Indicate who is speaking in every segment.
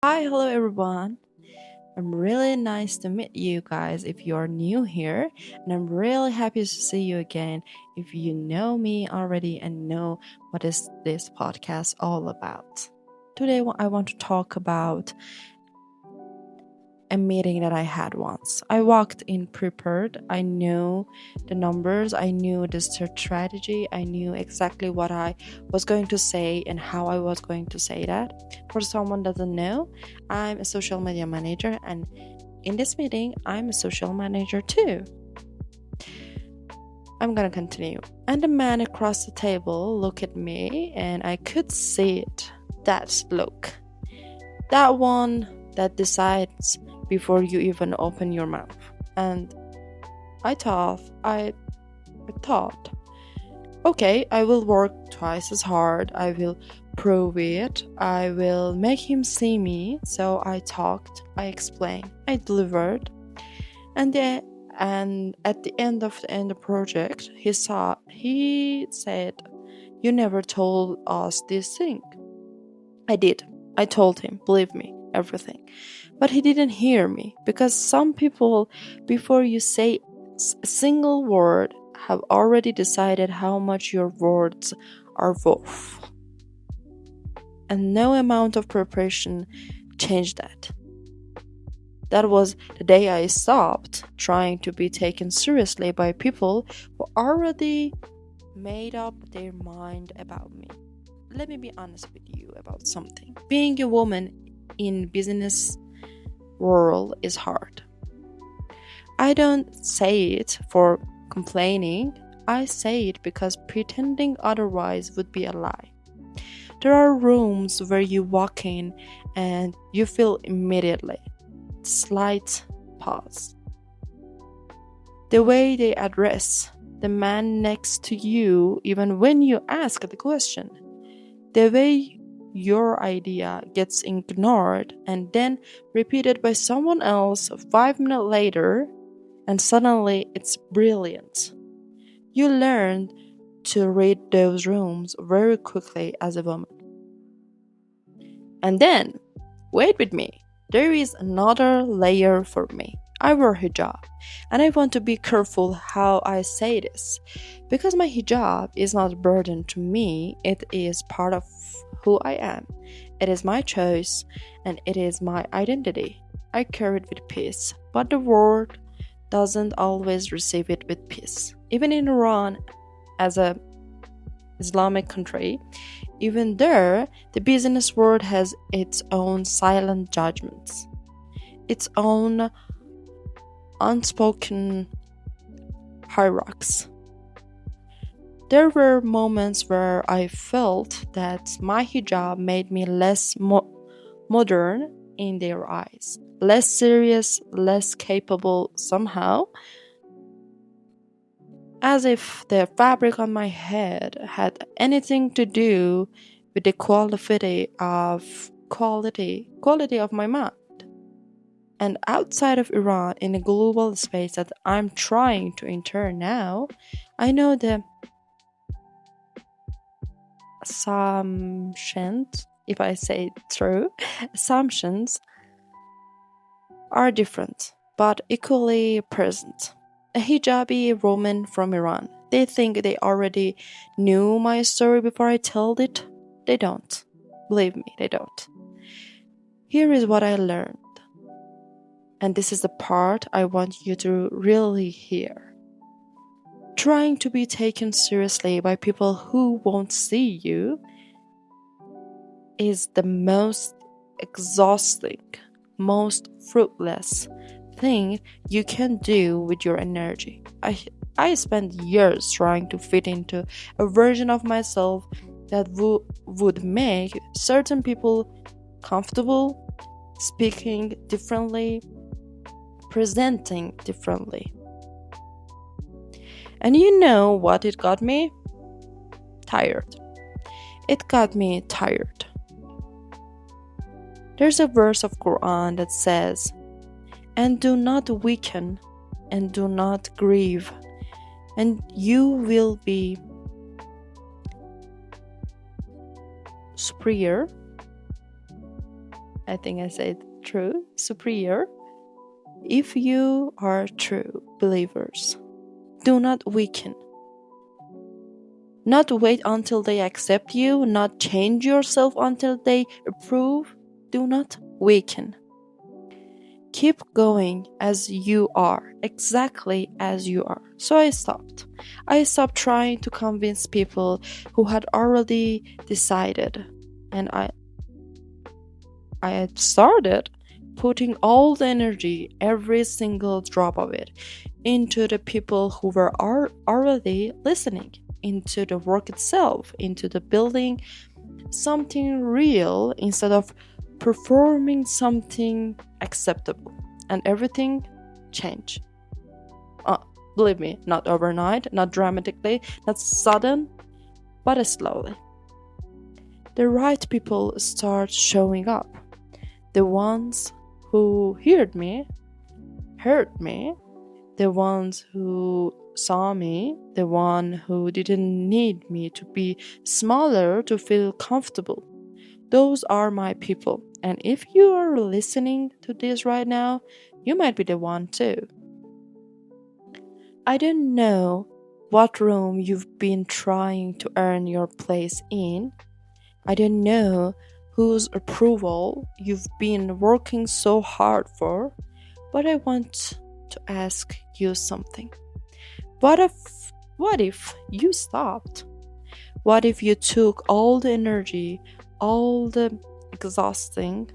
Speaker 1: Hi, hello everyone. I'm really nice to meet you guys if you're new here, and I'm really happy to see you again if you know me already and know what is this podcast all about. Today I want to talk about a meeting that I had once. I walked in prepared. I knew the numbers, I knew the strategy, I knew exactly what I was going to say and how I was going to say that. For someone that doesn't know, I'm a social media manager, and in this meeting, I'm a social manager too. I'm gonna continue. And the man across the table looked at me, and I could see it. That look. That one that decides before you even open your mouth. And I thought, okay, I will work twice as hard. I will prove it. I will make him see me. So I talked, I explained, I delivered. And at the end of the project, he said, "You never told us this thing." I did. I told him, believe me, everything. But he didn't hear me because some people, before you say a single word, have already decided how much your words are worth. And no amount of preparation changed that. That was the day I stopped trying to be taken seriously by people who already made up their mind about me. Let me be honest with you about something. Being a woman in business world is hard. I don't say it for complaining. I say it because pretending otherwise would be a lie. There are rooms where you walk in and you feel immediately slight pause. The way they address the man next to you, even when you ask the question. The way your idea gets ignored and then repeated by someone else 5 minutes later, and suddenly it's brilliant. You learn to read those rooms very quickly as a woman. And then, wait with me, there is another layer for me. I wear hijab, and I want to be careful how I say this, because my hijab is not a burden to me, it is part of who I am. It is my choice, and it is my identity. I carry it with peace, but the world doesn't always receive it with peace. Even in Iran, as a Islamic country, even there, the business world has its own silent judgments, its own unspoken hierarchies. There were moments where I felt that my hijab made me less modern in their eyes, less serious, less capable somehow, as if the fabric on my head had anything to do with the quality of my mind. And outside of Iran, in a global space that I'm trying to enter now, I know the assumptions, if I say it true, assumptions are different, but equally present. A hijabi woman from Iran, they think they already knew my story before I told it. They don't. Believe me, they don't. Here is what I learned. And this is the part I want you to really hear. Trying to be taken seriously by people who won't see you is the most exhausting, most fruitless thing you can do with your energy. I spent years trying to fit into a version of myself that would make certain people comfortable, speaking differently, presenting differently. And you know what it got me? Tired. It got me tired. There's a verse of Quran that says, "And do not weaken, and do not grieve, and you will be superior I think I said true, superior. If you are true believers, do not weaken. Not wait until they accept you, not change yourself until they approve. Do not weaken. Keep going as you are, exactly as you are. So I stopped. I stopped trying to convince people who had already decided. And I had started putting all the energy, every single drop of it, into the people who were already listening, into the work itself, into the building something real instead of performing something acceptable. And everything changed. Believe me, not overnight, not dramatically, not sudden, but slowly. The right people start showing up. The ones who heard me, the ones who saw me, the one who didn't need me to be smaller to feel comfortable. Those are my people. And if you are listening to this right now, you might be the one too. I don't know what room you've been trying to earn your place in. I don't know whose approval you've been working so hard for, but I want to ask you something. What if you stopped? What if you took all the energy, all the exhausting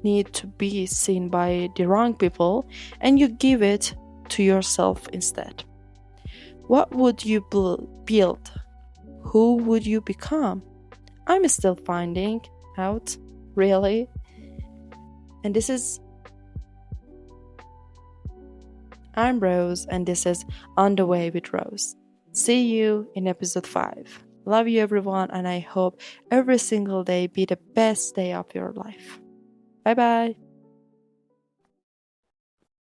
Speaker 1: need to be seen by the wrong people and you give it to yourself instead? What would you build? Who would you become? I'm still finding out, really. And I'm Rose, and this is On the Way with Rose. See you in episode 5. Love you, everyone, and I hope every single day be the best day of your life. Bye bye.